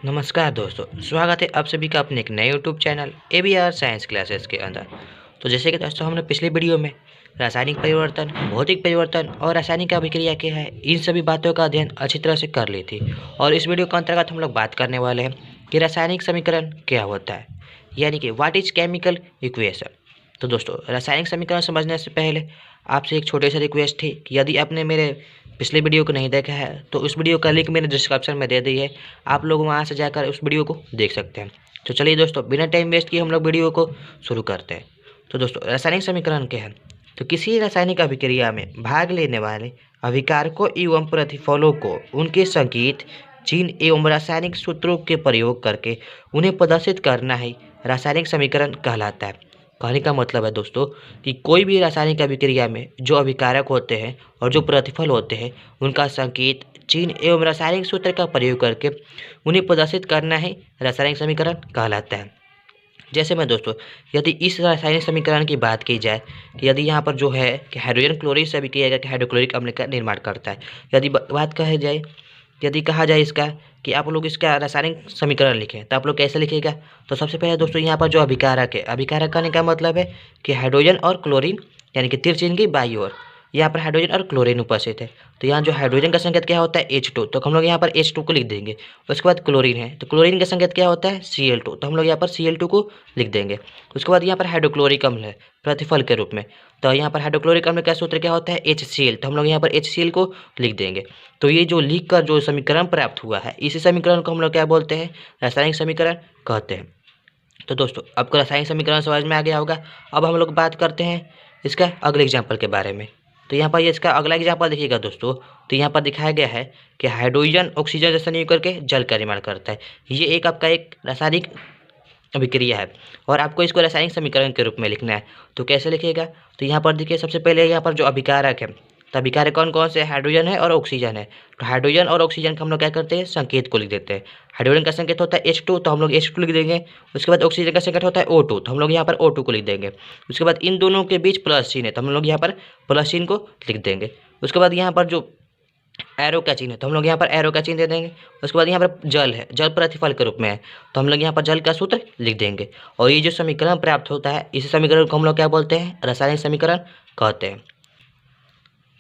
नमस्कार दोस्तों, स्वागत है आप सभी का अपने एक नए YouTube channel ABR science classes के अंदर। तो जैसे कि दोस्तों हमने पिछले वीडियो में रासायनिक परिवर्तन, भौतिक परिवर्तन और रासायनिक अभिक्रिया क्या है, इन सभी बातों का अध्ययन अच्छी तरह से कर ली थी। और इस वीडियो के अंतर्गत हम लोग बात करने वाले हैं कि रासायनिक समीकरण क्या होता है, यानी कि व्हाट इज केमिकल इक्वेशन। तो दोस्तों रासायनिक समीकरण समझने से पहले आपसे एक छोटे से रिक्वेस्ट थी कि यदि आपने मेरे पिछले वीडियो को नहीं देखा है तो उस वीडियो का लिंक मैंने डिस्क्रिप्शन में दे दी है, आप लोग वहां से जाकर उस वीडियो को देख सकते हैं। तो चलिए दोस्तों बिना टाइम वेस्ट किए हम लोग वीडियो को शुरू करते हैं। तो दोस्तों रासायनिक समीकरण क्या है? तो किसी रासायनिक अभिक्रिया में भाग लेने वाले अभिकारकों एवं प्रतिफलों को उनके संकेत, चिन्ह एवं रासायनिक सूत्रों के प्रयोग करके उन्हें प्रदर्शित करना ही रासायनिक समीकरण कहलाता है। कहने का मतलब है दोस्तों कि कोई भी रासायनिक अभिक्रिया में जो अभिकारक होते हैं और जो प्रतिफल होते हैं, उनका संकेत, चिन्ह एवं रासायनिक सूत्र का प्रयोग करके उन्हें प्रदर्शित करना ही रासायनिक समीकरण कहलाता है। जैसे में दोस्तों यदि इस रासायनिक समीकरण की बात की जाए कि यदि यहाँ पर जो है कि हाइड्रोजन क्लोरीन से अभिक्रिया करके हाइड्रोक्लोरिक अम्ल का निर्माण करता है। यदि बात कही जाए, यदि कहा जाए इसका कि आप लोग इसका रासायनिक समीकरण लिखें तो आप लोग कैसे लिखिएगा? तो सबसे पहले दोस्तों यहाँ पर जो अभिकारक है, अभिकारक कहने का मतलब है कि हाइड्रोजन और क्लोरीन, यानी कि तीर चिन्ह की बाई ओर यहाँ पर हाइड्रोजन और क्लोरीन उपस्थित है। तो यहाँ जो हाइड्रोजन का संकेत क्या होता है H2, तो हम लोग यहाँ पर H2 को लिख देंगे। उसके बाद क्लोरीन है तो क्लोरीन का संकेत क्या होता है Cl2, तो हम लोग यहाँ पर Cl2 को लिख देंगे। उसके बाद यहाँ पर हाइड्रोक्लोरिक अम्ल है प्रतिफल के रूप में, तो यहाँ पर हाइड्रोक्लोरिक अम्ल का सूत्र क्या होता है HCl, तो हम लोग यहाँ पर HCl को लिख देंगे। तो ये जो लिख कर जो समीकरण प्राप्त हुआ है, इसी समीकरण को हम लोग क्या बोलते हैं? रासायनिक समीकरण कहते हैं। तो दोस्तों आपको रासायनिक समीकरण समझ में आ गया होगा। अब हम लोग बात करते हैं इसका अगले एग्जाम्पल के बारे में। तो यहाँ पर ये इसका अगला एग्जाम्पल देखिएगा दोस्तों, तो यहाँ पर दिखाया गया है कि हाइड्रोजन ऑक्सीजन जैसा नहीं करके जल का निर्माण करता है। ये एक आपका एक रासायनिक अभिक्रिया है और आपको इसको रासायनिक समीकरण के रूप में लिखना है। तो कैसे लिखिएगा? तो यहाँ पर देखिए सबसे पहले यहाँ पर जो अभिकारक है, तो अभिकारक कौन कौन से? हाइड्रोजन है और ऑक्सीजन है। तो हाइड्रोजन और ऑक्सीजन का हम लोग क्या करते हैं? संकेत को लिख देते हैं। हाइड्रोजन का संकेत होता है H2, तो हम लोग H2 लिख देंगे। उसके बाद ऑक्सीजन का संकेत होता है O2, तो हम लोग यहाँ पर O2 को लिख देंगे। उसके बाद इन दोनों के बीच प्लस चिन्ह है तो हम लोग यहाँ पर प्लस चिन्ह को लिख देंगे। उसके बाद यहाँ पर जो एरो का चिन्ह है तो हम लोग यहाँ पर एरो का चिन्ह दे देंगे। उसके बाद यहाँ पर जल है, जल प्रतिफल के रूप में है, तो हम लोग यहाँ पर जल का सूत्र लिख देंगे। और ये जो समीकरण प्राप्त होता है, इस समीकरण को हम लोग क्या बोलते हैं? रासायनिक समीकरण कहते हैं।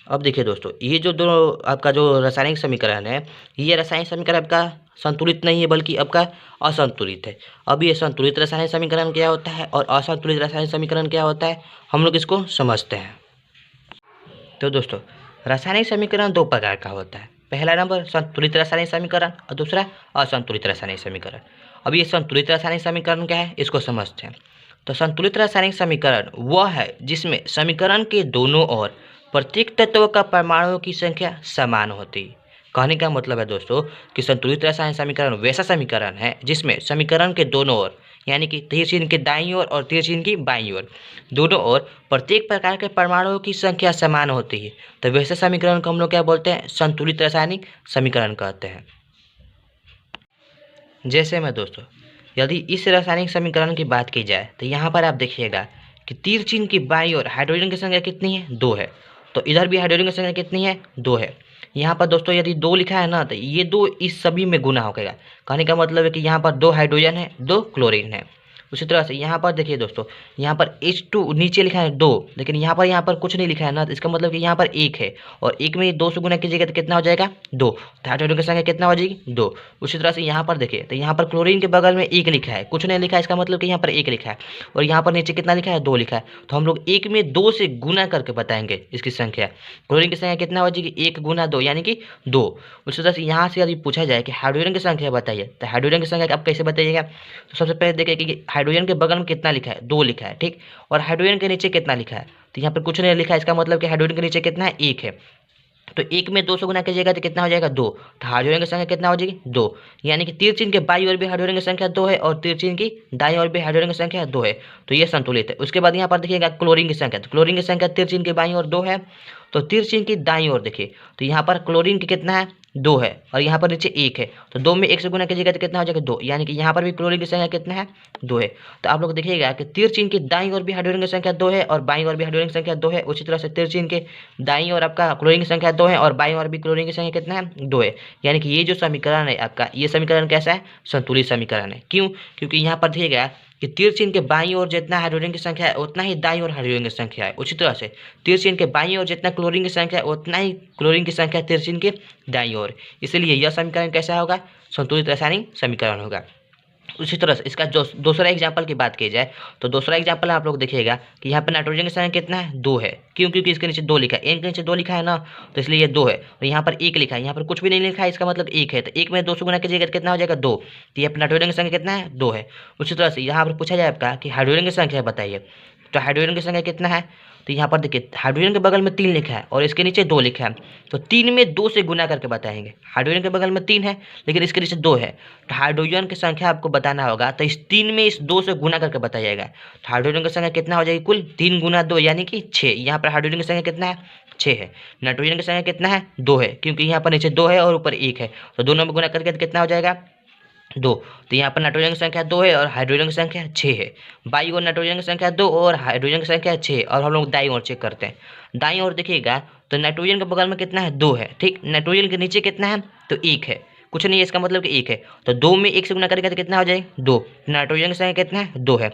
अब देखिए दोस्तों, ये जो दोनों आपका जो रासायनिक समीकरण है, ये रासायनिक समीकरण आपका संतुलित नहीं है बल्कि आपका असंतुलित है। अब ये संतुलित रासायनिक समीकरण क्या होता है और असंतुलित रासायनिक समीकरण क्या होता है, हम लोग इसको समझते हैं। तो दोस्तों रासायनिक समीकरण दो प्रकार का होता है। पहला नंबर संतुलित रासायनिक समीकरण और दूसरा असंतुलित रासायनिक समीकरण। अब ये संतुलित रासायनिक समीकरण क्या है, इसको समझते हैं। तो संतुलित रासायनिक समीकरण वह है जिसमें समीकरण के दोनों ओर प्रत्येक तत्व का परमाणुओं की संख्या समान होती है। कहने का मतलब है दोस्तों कि संतुलित रासायनिक समीकरण वैसा समीकरण है जिसमें समीकरण के दोनों ओर, यानी कि तीर चिन्ह के दाईं ओर और तीर चिन्ह की बाईं ओर, दोनों ओर प्रत्येक प्रकार के परमाणुओं की संख्या समान होती है। तो वैसे समीकरण को हम लोग क्या बोलते हैं? संतुलित रासायनिक समीकरण कहते हैं। जैसे में दोस्तों यदि इस रासायनिक समीकरण की बात की जाए तो यहाँ पर आप देखिएगा कि तीर चिन्ह की बाईं ओर हाइड्रोजन की संख्या कितनी है? 2 है। तो इधर भी हाइड्रोजन की संख्या कितनी है? 2 है। यहाँ पर दोस्तों यदि 2 लिखा है ना, तो ये 2 इस सभी में गुना हो गया। कहने का मतलब है कि यहाँ पर 2 हाइड्रोजन है, 2 क्लोरीन है। उसी तरह से यहाँ पर देखिए दोस्तों, यहाँ पर H2 नीचे लिखा है 2, लेकिन यहाँ पर कुछ नहीं लिखा है ना, तो इसका मतलब कि यहाँ पर 1 है और 1 में 2 से गुना कीजिएगा तो कितना हो जाएगा? 2। तो हाइड्रोजन की संख्या कितना हो जाएगी? 2। उसी तरह से यहाँ पर देखिए, तो यहाँ पर क्लोरीन के बगल में 1 लिखा है, कुछ नहीं लिखा है, इसका मतलब कि यहाँ पर 1 लिखा है और यहाँ पर नीचे कितना लिखा है? 2 लिखा है। तो हम लोग 1 में 2 से गुना करके बताएंगे इसकी संख्या। क्लोरीन की संख्या कितना हो जाएगी? 1 गुना 2 यानी कि 2। उसी तरह से यहाँ से यदि पूछा जाए कि हाइड्रोजन की संख्या बताइए, तो हाइड्रोजन की संख्या आप कैसे बताइएगा? तो सबसे पहले देखिए कि हाइड्रोजन के बगल में कितना लिखा है? 2 लिखा है, ठीक। और हाइड्रोजन के नीचे कितना लिखा है? तो यहाँ पर कुछ नहीं लिखा है, इसका मतलब कि हाइड्रोजन के नीचे कितना है? 1 है। तो 1 में 2 से गुना कीजिएगा तो कितना हो जाएगा? 2। तो हाइड्रोजन की संख्या कितना हो जाएगी? 2। यानी कि तीर चिन्ह के बाईं ओर भी हाइड्रोजन की संख्या 2 है और तीर चिन्ह की दाईं ओर भी हाइड्रोजन की संख्या 2 है। तो ये संतुलित है। उसके बाद यहाँ पर देखिएगा क्लोरीन की संख्या, तो क्लोरीन की संख्या तीर चिन्ह के बाईं ओर 2 है, तो तीर चिन्ह की दाईं ओर देखिए, तो यहाँ पर क्लोरीन की कितना है? 2 है और यहाँ पर नीचे 1 है, तो 2 में 1 से गुना कीजिएगा तो कितना हो जाएगा 2, यानी कि यहाँ पर भी क्लोरीन की संख्या कितना है 2 है। तो आप लोग देखिएगा कि तीर चिन्ह की दाईं ओर भी हाइड्रोजन की संख्या 2 है और बाईं ओर भी हाइड्रोजन की संख्या 2 है। उसी तरह से तीर चिन्ह के दाईं ओर आपका क्लोरीन की संख्या 2 है और बाईं ओर भी क्लोरीन की संख्या कितना है 2 है। यानी कि ये जो समीकरण है आपका, ये समीकरण कैसा है, संतुलित समीकरण है। क्यों? क्योंकि यहाँ पर देखिएगा कि तीर चिन्ह के बाईं ओर जितना हाइड्रोजन की संख्या है उतना ही दाईं ओर हाइड्रोजन की संख्या है। उसी तरह से तीर चिन्ह के बाईं ओर जितना क्लोरीन की संख्या है उतना ही क्लोरीन की संख्या तीर चिन्ह के दाईं ओर। इसलिए यह समीकरण कैसा होगा, संतुलित रासायनिक समीकरण होगा। उसी तरह से इसका जो दूसरा एग्जाम्पल की बात की जाए तो दूसरा एग्जाम्पल आप लोग देखिएगा कि यहाँ पर नाइट्रोजन की संख्या कितना है 2 है। क्यों? क्योंकि इसके नीचे 2 लिखा है, एन के नीचे 2 लिखा है ना, तो इसलिए ये 2 है। और यहाँ पर 1 लिखा है, यहाँ पर कुछ भी नहीं लिखा है, इसका मतलब 1 है। तो 1 में 2 से गुना कीजिएगा तो कितना हो जाएगा 2। तो यहाँ पर नाइट्रोजन की संख्या कितना है 2 है। उसी तरह से यहाँ पर पूछा जाए आपका कि हाइड्रोजन की संख्या बताइए, तो हाइड्रोजन की संख्या कितना है, तो यहाँ पर देखिए हाइड्रोजन के बगल में 3 लिखा है और इसके नीचे 2 लिखा है, तो 3 में 2 से गुना करके बताएंगे। हाइड्रोजन के बगल में 3 है लेकिन इसके नीचे 2 है, तो हाइड्रोजन की संख्या आपको बताना होगा, तो इस 3 में इस 2 से गुना करके बताइएगा। तो हाइड्रोजन की संख्या कितना हो जाएगी कुल 3 गुना 2 यानी कि 6। यहाँ पर हाइड्रोजन की संख्या कितना है 6 है। नाइट्रोजन की संख्या कितना है 2 है, क्योंकि यहाँ पर नीचे 2 है और ऊपर 1 है, तो दोनों में गुना करके कितना हो जाएगा 2। तो यहाँ पर नाइट्रोजन की संख्या 2 है और हाइड्रोजन की संख्या 6 है। बाईं ओर नाइट्रोजन की संख्या 2 और हाइड्रोजन की संख्या 6, और हम लोग दाईं ओर चेक करते हैं। दाईं ओर देखिएगा तो नाइट्रोजन के बगल में कितना है 2 है, ठीक। नाइट्रोजन के नीचे कितना है तो 1 है, कुछ नहीं है, इसका मतलब कि 1 है। तो 2 में 1 से गुना करेगा तो कितना हो जाएगा 2। नाइट्रोजन की संख्या कितना है 2 है।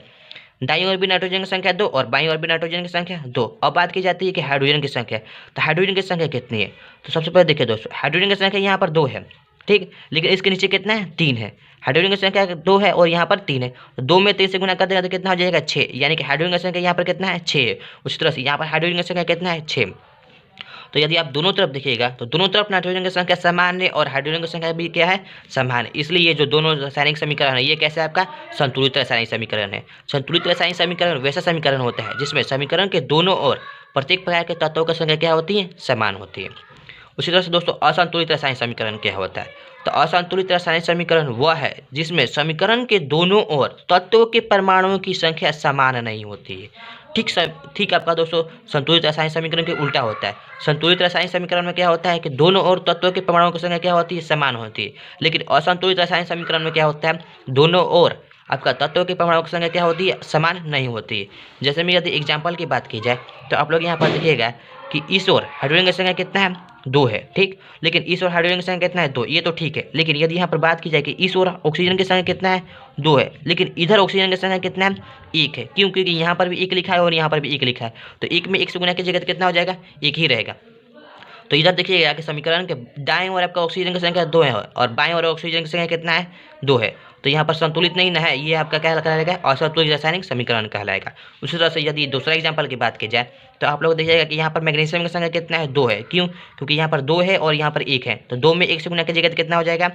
दाईं ओर भी नाइट्रोजन की संख्या 2 और बाईं ओर भी नाइट्रोजन की संख्या 2। अब बात की जाती है कि हाइड्रोजन की संख्या, तो हाइड्रोजन की संख्या कितनी है, तो सबसे पहले देखिए दोस्तों, हाइड्रोजन की संख्या यहाँ पर 2 है, ठीक, लेकिन इसके नीचे कितना है 3 है। हाइड्रोजन की संख्या 2 है और यहाँ पर 3 है, तो 2 में 3 से गुना कर देगा तो कितना हो जाएगा 6, यानी कि हाइड्रोजन की संख्या यहाँ पर कितना है 6 है। उसी तरह से यहाँ पर हाइड्रोजन की संख्या कितना है 6। तो यदि आप दोनों तरफ देखिएगा तो दोनों तरफ नाइट्रोजन की संख्या समान है और हाइड्रोजन की संख्या भी क्या है समान है, इसलिए ये जो दोनों रासायनिक समीकरण है ये कैसा है आपका संतुलित रासायनिक समीकरण है। संतुलित रासायनिक समीकरण वैसा समीकरण होता है जिसमें समीकरण के दोनों ओर प्रत्येक प्रकार के तत्वों की संख्या क्या होती है समान होती है। उसी तरह से दोस्तों असंतुलित रासायनिक समीकरण क्या होता है, तो असंतुलित रासायनिक समीकरण वह है जिसमें समीकरण के दोनों ओर तत्वों के परमाणुओं की संख्या समान नहीं होती है। ठीक आपका दोस्तों संतुलित रासायनिक समीकरण के उल्टा होता है। संतुलित रासायनिक समीकरण में क्या होता है कि दोनों ओर तत्वों के परमाणुओं की संख्या क्या होती है समान होती है, लेकिन असंतुलित रासायनिक समीकरण में क्या होता है दोनों ओर आपका तत्वों के परमाणुओं की संख्या क्या होती है समान नहीं होती है। जैसे में यदि एग्जाम्पल की बात की जाए तो आप लोग यहाँ पर देखिएगा कि इस ओर हाइड्रोजन की संख्या कितना है 2 है, ठीक, लेकिन इस ओर हाइड्रोजन की संख्या कितना है 2, ये तो ठीक है। लेकिन यदि यहाँ पर बात की जाए कि इस ओर ऑक्सीजन की संख्या कितना है 2 है, लेकिन इधर ऑक्सीजन की संख्या कितना है 1 है। क्यों? क्योंकि यहाँ पर भी 1 लिखा है और यहाँ पर भी 1 लिखा है, तो 1 में 1 से गुना कीजिएगा तो कितना हो जाएगा 1 ही रहेगा। तो इधर देखिएगा कि समीकरण के दाएं ओर आपका ऑक्सीजन की संख्या 2 है और बाएं ओर ऑक्सीजन की संख्या कितना है 2 है, तो यहाँ पर संतुलित नहीं ना है, ये आपका क्या कहलाएगा असंतुलित रासायनिक समीकरण कहलाएगा। उसी तरह से यदि दूसरा एग्जाम्पल की बात की जाए तो आप लोग देखिएगा कि यहाँ पर मैग्नीशियम की संख्या कितना है 2 है। क्यों? क्योंकि यहाँ पर 2 है और यहाँ पर 1 है, तो 2 में 1 से गुना कीजिएगा तो कितना हो जाएगा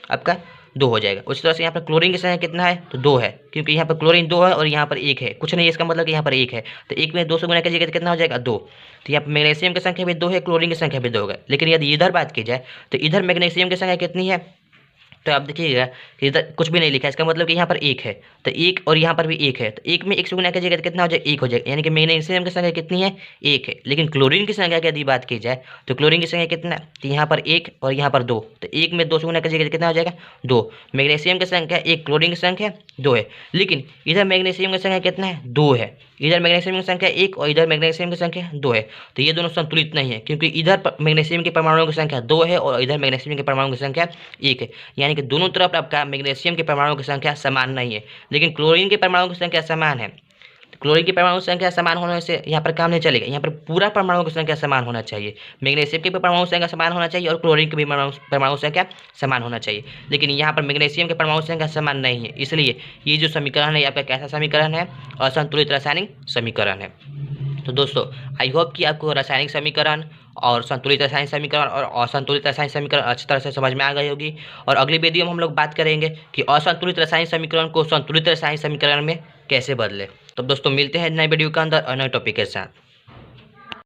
आपका 2 हो जाएगा। उसी तरह से यहाँ पर क्लोरीन की संख्या कितना है तो 2 है, क्योंकि यहाँ पर क्लोरीन 2 है और यहाँ पर 1 है, कुछ नहीं है, इसका मतलब कि यहाँ पर 1 है, तो 1 में 2 से गुना कीजिएगा तो कितना हो जाएगा 2। तो यहाँ पर मैग्नीशियम की संख्या भी 2 है, क्लोरीन की संख्या भी 2 है। लेकिन यदि इधर बात की जाए तो इधर मैग्नीशियम की संख्या कितनी है, तो आप देखिएगा कि इधर कुछ भी नहीं लिखा है, इसका मतलब कि यहाँ पर 1 है, तो 1 और यहाँ पर भी 1 है, तो 1 में 1 से गुना कीजिएगा तो कितना हो जाएगा 1 हो जाएगा, यानी कि मैग्नीशियम की संख्या कितनी है 1 है। लेकिन क्लोरीन की संख्या की यदि बात की जाए तो क्लोरीन की संख्या कितना है, तो यहाँ पर 1 और यहाँ पर 2, तो 1 में 2 से गुना कीजिएगा तो कितना हो जाएगा 2। मैग्नीशियम की संख्या 1, क्लोरीन की संख्या 2 है, लेकिन इधर मैग्नीशियम की संख्या कितना है 2 है, इधर मैग्नीशियम की संख्या 1 और इधर मैग्नीशियम की संख्या 2 है, तो ये दोनों संतुलित नहीं है, क्योंकि इधर मैग्नीशियम के परमाणुओं की संख्या 2 है और इधर मैग्नीशियम के परमाणुओं की संख्या 1 है, यानी कि दोनों तरफ आपका मैग्नीशियम के परमाणुओं की संख्या समान नहीं है। लेकिन क्लोरीन के परमाणुओं की संख्या समान है, तो क्लोरीन की परमाणु संख्या समान होने से यहाँ पर काम नहीं चलेगा, यहाँ पर पूरा परमाणुओं की संख्या समान होना चाहिए। मैग्नीशियम की भी परमाणु संख्या समान होना चाहिए और क्लोरीन की भी परमाणु संख्या समान होना चाहिए, लेकिन यहाँ पर मैग्नीशियम की परमाणु संख्या समान नहीं है, इसलिए ये जो समीकरण है आपका कैसा समीकरण है असंतुलित रासायनिक समीकरण है। तो दोस्तों आई होप कि आपको रासायनिक समीकरण और संतुलित रासायनिक समीकरण और असंतुलित रासायनिक समीकरण अच्छी तरह से समझ में आ गई होगी, और अगली वीडियो में हम लोग बात करेंगे कि असंतुलित रासायनिक समीकरण को संतुलित रासायनिक समीकरण में कैसे बदले। तो दोस्तों मिलते हैं नए वीडियो के अंदर और नए टॉपिक के साथ।